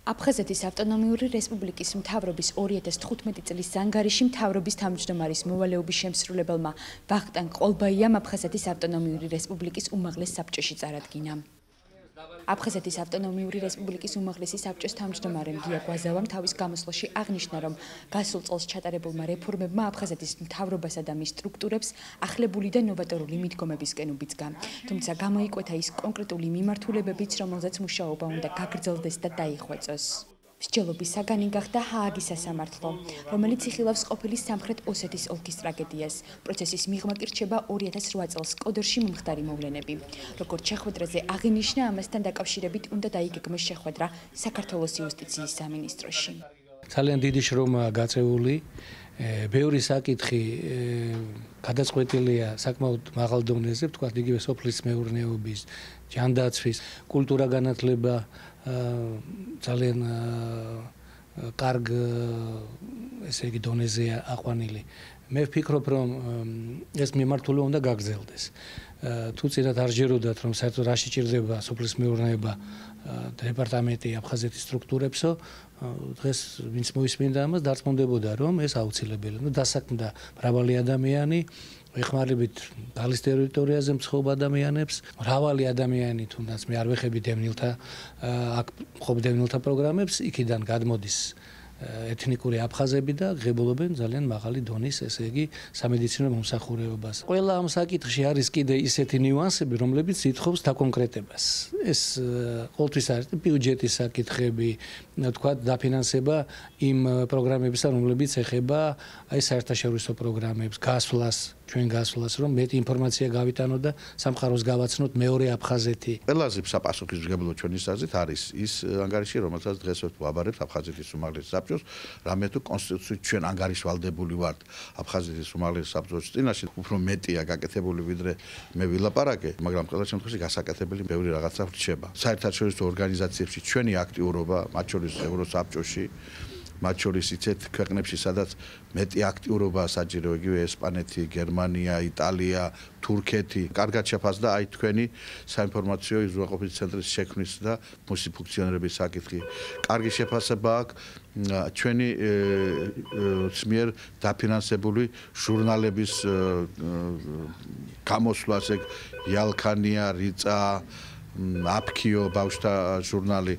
აფხაზეთის ავტონომიური რესპუბლიკის მთავრობის 2015 წლის ზანგარიში მთავრობის თავმჯდომარის მოვალეობის შემსრულებელმა ვახტანგ ყოლბაიამ აფხაზეთის ავტონომიური რესპუბლიკის უმაღლეს საბჭოში წარადგინა. აფხაზეთის ავტონომიური რესპუბლიკის უმაღლესი საბჭოს თავმჯდომარემ გია გვაზავამ თავის გამოსვლაში აღნიშნა, რომ გასულ წელს ჩატარებულმა რეფორმებმა აფხაზეთის მთავრობასა და მის სტრუქტურებს ახლებული და ნოვატორული მიდგომებისკენ უბიძგა. თუმცა გამოიკვეთა ის კონკრეტული მიმართულებებიც, რომელზეც მუშაობა უნდა გაგრძელდეს და დაიხვეწოს. მსჯელობის საგანი გახდა ჰააგის სასამართლო, რომელიც იხილავს ყოფილი სამხრეთ ოსეთის ოლქის ტრაგედიას. პროცესის მიღმა კი რჩება 2008 წელს კოდორში მომხდარი მოვლენები. როგორც შეხვედრაზე აღინიშნა, ამასთან დაკავშირებით უნდა დაიგეგმოს შეხვედრა საქართველოს იუსტიციის სამინისტროში. ძალიან დიდი შრომაა გაწეული. ბევრი საკითხი გადაწყვეტილია საკმაოდ მაღალ დონეზე, ვთქვათ, იგივე სოფლის მეურნეობის, ჯანდაცვის, კულტურა განათლება ძალიან კარგ ესე იგი დონეზეა აყვანილი. მე ვფიქრობ, რომ ეს მიმართულება უნდა გაგრძელდეს. თუ წინათ არ ჯეროდათ, რომ საერთოდ რა შეჭირდება სოფლის მეურნეობა დეპარტამენტი აფხაზეთის სტრუქტურებსო, დღეს ვინც მოისმინდა ამას, დარწმუნდებოდა, რომ ეს აუცილებელია. დასაქმდა მრავალი ადამიანი, ეხმარებით გალის ტერიტორიაზე მცხოვრებ ადამიანებს, მრავალი ადამიანი, თუნდაც მე არ ვეხები დევნილთა აქ მყოფ დევნილთა პროგრამებს, იქიდან გადმოდის ეთნიკური აფხაზები და ღებულობენ ძალიან მაღალი დონის, ესე იგი, სამედიცინო მომსახურებობას. ყველა ამ საკითხში არის კიდე ისეთი ნიუანსები, რომლებიც ითხოვს დაკონკრეტებას. ეს ყოველთვის არის ბიუჯეტის საკითხები, თქვათ, დაფინანსება იმ პროგრამებისა, რომლებიც ეხება აი საერთაშორისო პროგრამებს, გასვლას, ჩვენ გასვლას, რომ მეტი ინფორმაცია გავიტანოთ და სამყაროს გავაცნოთ მეორე აფხაზეთი. ყველაზე საპასუხისმგებლო ჩვენი აზრით არის ის ანგარიში, რომელსაც დღეს ვაბარებთ აფხაზეთის უმაღლეს საბჭოს, რამე თუ კონსტიტუციით ჩვენ ანგარიშვალდებული ვართ აფხაზეთის უმაღლეს საბჭოს წინაშე, უფრო მეტია გაკეთებული ვიდრე მე ვილაპარაკე, მაგრამ ყველა შემთხვევაში გასაკეთებელი ბევრი რაღაცა რჩება. საერთაშორისო ორგანიზაციებში ჩვენი აქტიურობა, მათ შორის ევროსაბჭოში, მათ შორის იცით ქვეყნებში, სადაც მეტი აქტიურობაა საჭირო, იგივე ესპანეთი, გერმანია, იტალია, თურქეთი. კარგად შეფასდა აი თქვენი საინფორმაციო უზრუნველყოფის ცენტრის შექმნის და მისი ფუნქციონირების საკითხი. კარგი შეფასება აქვს ჩვენი მიერ დაფინანსებული ჟურნალების გამოსვლას, ეგ იალქანია, რიწა, აფქიო, ბავშვთა ჟურნალი.